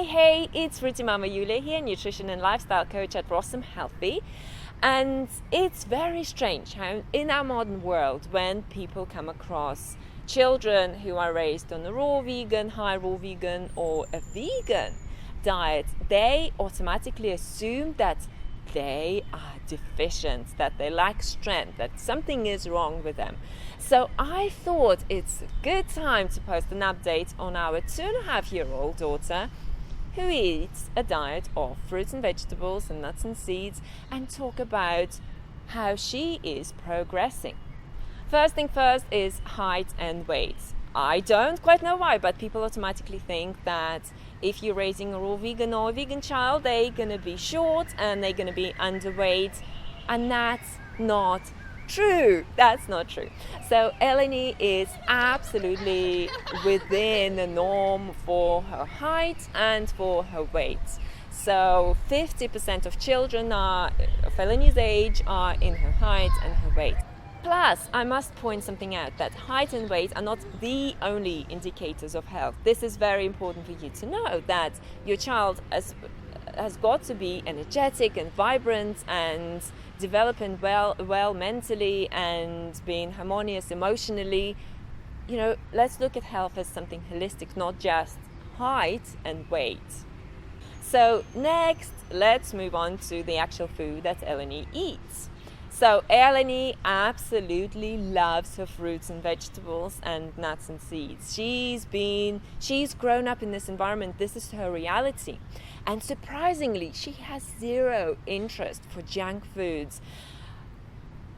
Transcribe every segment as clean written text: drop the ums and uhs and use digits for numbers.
Hey, it's Fruity Mama Yulia here, nutrition and lifestyle coach at Blossom Healthy. And it's very strange how in our modern world, when people come across children who are raised on a raw vegan, high raw vegan or a vegan diet, they automatically assume that they are deficient, that they lack strength, that something is wrong with them. So I thought it's a good time to post an update on our 2.5-year-old daughter who eats a diet of fruits and vegetables and nuts and seeds, and talk about how she is progressing. First thing first is height and weight. I don't quite know why, but people automatically think that if you're raising a raw vegan or a vegan child, they're going to be short and they're going to be underweight, and that's not true. That's not true. So Eleni is absolutely within the norm for her height and for her weight. So 50% of children of Eleni's age are in her height and her weight. Plus, I must point something out, that height and weight are not the only indicators of health. This is very important for you to know, that your child has got to be energetic and vibrant and developing well mentally and being harmonious emotionally. You know, let's look at health as something holistic, not just height and weight. So next, let's move on to the actual food that Eleni eats. So Eleni absolutely loves her fruits and vegetables and nuts and seeds. She's grown up in this environment. This is her reality. And surprisingly, she has zero interest for junk foods.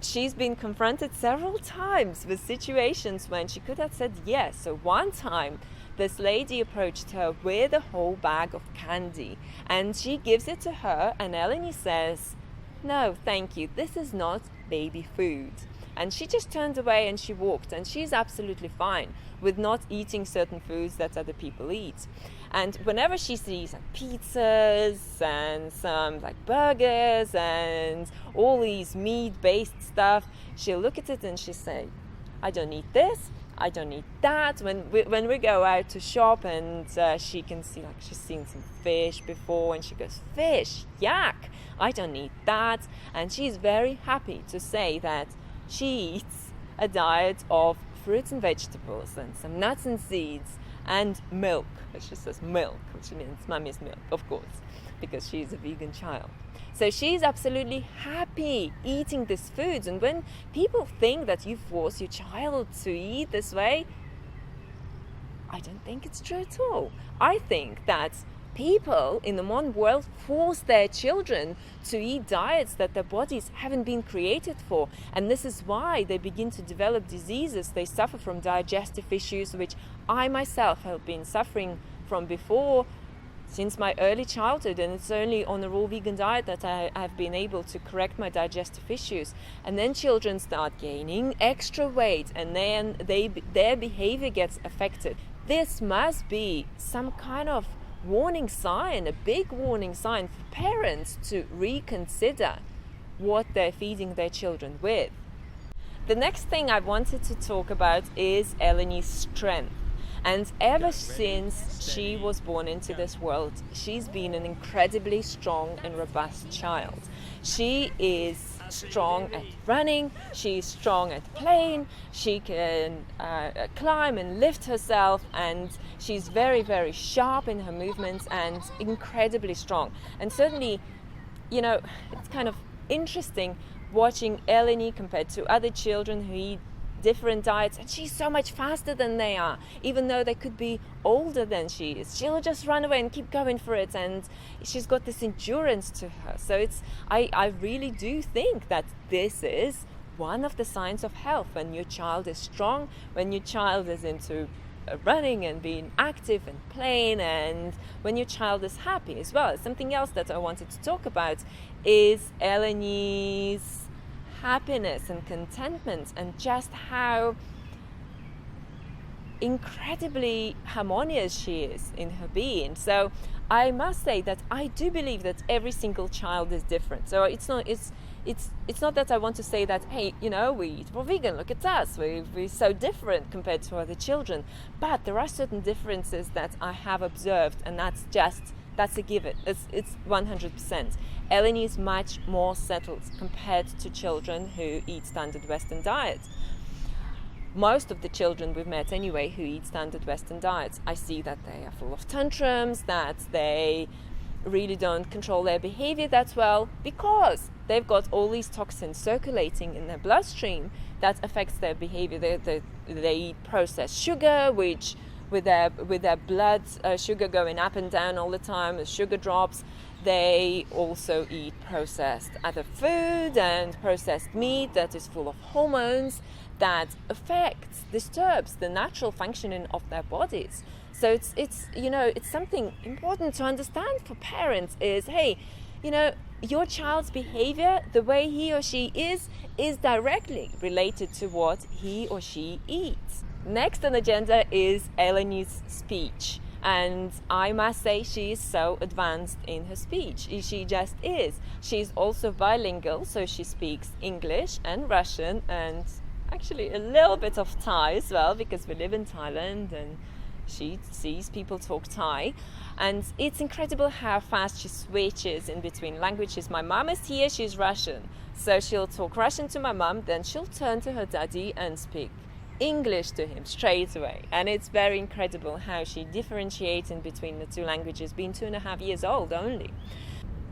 She's been confronted several times with situations when she could have said yes. So one time, this lady approached her with a whole bag of candy, and she gives it to her, and Eleni says, "No, thank you, this is not baby food." And she just turned away and she walked, and she's absolutely fine with not eating certain foods that other people eat. And whenever she sees like pizzas and some like burgers and all these meat-based stuff, she'll look at it and she'll say, "I don't need this, I don't need that." When we go out to shop and she can see, like, she's seen some fish before and she goes, "Fish, yuck, I don't need that." And she's very happy to say that she eats a diet of fruits and vegetables and some nuts and seeds and milk. She says milk, which means mummy's milk, of course, because she's a vegan child. So she's absolutely happy eating these foods. And when people think that you force your child to eat this way, I don't think it's true at all. I think that people in the modern world force their children to eat diets that their bodies haven't been created for. And this is why they begin to develop diseases. They suffer from digestive issues, which I myself have been suffering from before, since my early childhood, and it's only on a raw vegan diet that I've been able to correct my digestive issues. And then children start gaining extra weight, and then their behavior gets affected. This must be some kind of warning sign, a big warning sign for parents to reconsider what they're feeding their children with. The next thing I wanted to talk about is Eleni's strength. And ever since she was born into this world, she's been an incredibly strong and robust child. She is strong at running, she's strong at playing, she can climb and lift herself, and she's very, very sharp in her movements and incredibly strong. And certainly, you know, it's kind of interesting watching Eleni compared to other children who eat different diets, and she's so much faster than they are. Even though they could be older than she is, she'll just run away and keep going for it, and she's got this endurance to her. So I really do think that this is one of the signs of health, when your child is strong, when your child is into running and being active and playing, and when your child is happy as well. Something else that I wanted to talk about is Eleni's happiness and contentment, and just how incredibly harmonious she is in her being. So I must say that I do believe that every single child is different. So it's it's not that I want to say that, hey, we eat raw vegan, look at us, we're so different compared to other children. But there are certain differences that I have observed, and that's a given. It's 100%. Eleni is much more settled compared to children who eat standard Western diets. Most of the children we've met anyway who eat standard Western diets, I see that they are full of tantrums, that they really don't control their behavior that well, because they've got all these toxins circulating in their bloodstream that affects their behavior. They eat processed sugar, which with their blood sugar going up and down all the time, the sugar drops. They also eat processed other food and processed meat that is full of hormones that disturbs the natural functioning of their bodies. So it's something important to understand for parents is, hey, your child's behavior, the way he or she is directly related to what he or she eats. Next on the agenda is Eleni's speech. And I must say she is so advanced in her speech. She just is. She's also bilingual, so she speaks English and Russian and actually a little bit of Thai as well, because we live in Thailand and she sees people talk Thai. And it's incredible how fast she switches in between languages. My mom is here, she's Russian. So she'll talk Russian to my mom, then she'll turn to her daddy and speak English to him straight away. And it's very incredible how she differentiates in between the two languages, being 2.5 years old only.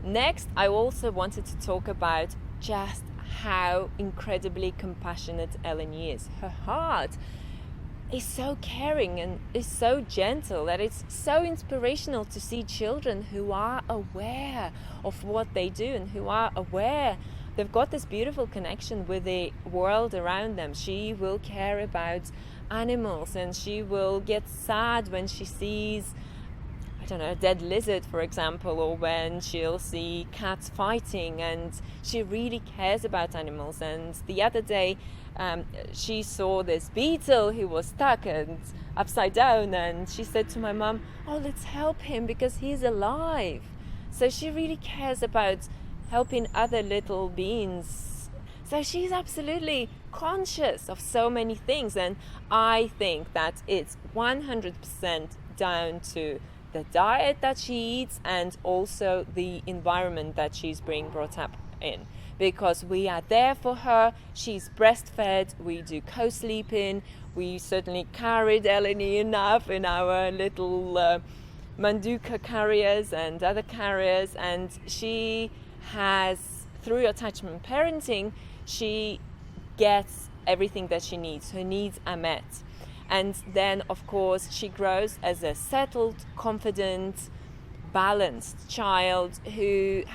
Next, I also wanted to talk about just how incredibly compassionate Eleni is. Her heart is so caring and is so gentle that it's so inspirational to see children who are aware of what they do and who are aware they've got this beautiful connection with the world around them. She will care about animals and she will get sad when she sees, a dead lizard, for example, or when she'll see cats fighting, and she really cares about animals. And the other day she saw this beetle who was stuck and upside down, and she said to my mum, oh, let's help him because he's alive. So she really cares about helping other little beings. So she's absolutely conscious of so many things, and I think that it's 100% down to the diet that she eats and also the environment that she's being brought up in, because we are there for her. She's breastfed, we do co-sleeping, we certainly carried Eleni enough in our little Manduka carriers and other carriers, and she has, through attachment parenting, she gets everything that she needs. Her needs are met. And then, of course, she grows as a settled, confident, balanced child who's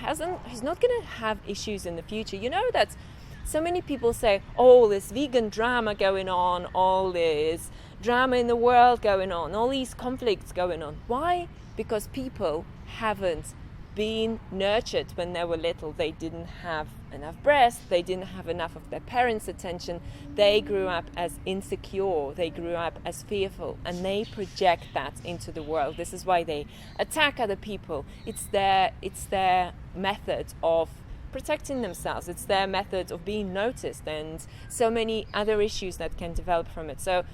not going to have issues in the future. That so many people say, oh, this vegan drama going on, all this drama in the world going on, all these conflicts going on. Why? Because people haven't been nurtured when they were little. They didn't have enough breast, they didn't have enough of their parents' attention. They grew up as insecure, they grew up as fearful, and they project that into the world. This is why they attack other people. It's their method of protecting themselves. It's their method of being noticed, and so many other issues that can develop from it. So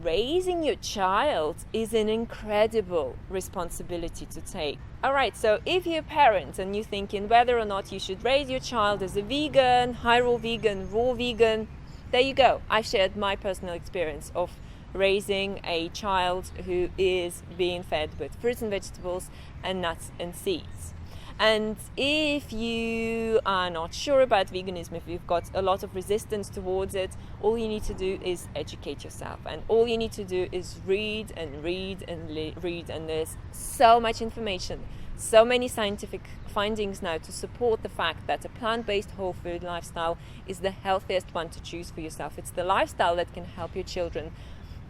raising your child is an incredible responsibility to take. Alright, so if you're a parent and you're thinking whether or not you should raise your child as a vegan, high raw vegan, there you go. I've shared my personal experience of raising a child who is being fed with fruits and vegetables and nuts and seeds. And if you are not sure about veganism, if you've got a lot of resistance towards it, all you need to do is educate yourself. And all you need to do is read and read and read. And there's so much information, so many scientific findings now to support the fact that a plant-based whole food lifestyle is the healthiest one to choose for yourself. It's the lifestyle that can help your children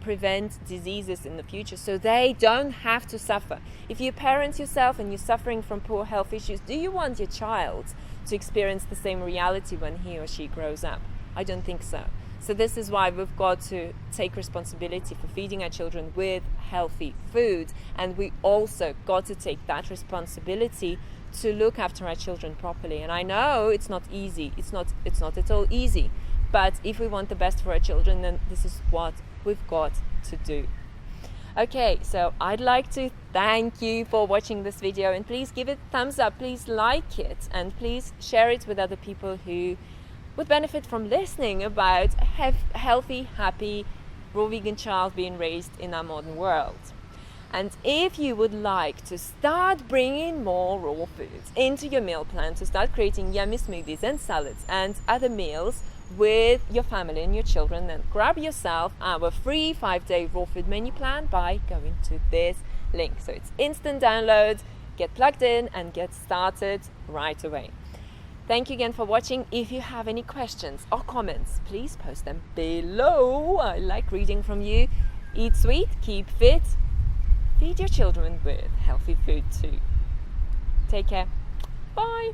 prevent diseases in the future so they don't have to suffer. If you parent yourself and you're suffering from poor health issues, do you want your child to experience the same reality when he or she grows up? I don't think so. So this is why we've got to take responsibility for feeding our children with healthy food, and we also got to take that responsibility to look after our children properly. And I know it's not easy, it's not at all easy, but if we want the best for our children, then this is what we've got to do. Okay, so I'd like to thank you for watching this video, and please give it a thumbs up, please like it, and please share it with other people who would benefit from listening about a healthy, happy, raw vegan child being raised in our modern world. And if you would like to start bringing more raw foods into your meal plan, to start creating yummy smoothies and salads and other meals with your family and your children, then grab yourself our free 5-day raw food menu plan by going to this link. So it's instant download, get plugged in and get started right away. Thank you again for watching. If you have any questions or comments, please post them below. I like reading from you. Eat sweet, keep fit, feed your children with healthy food too. Take care. Bye.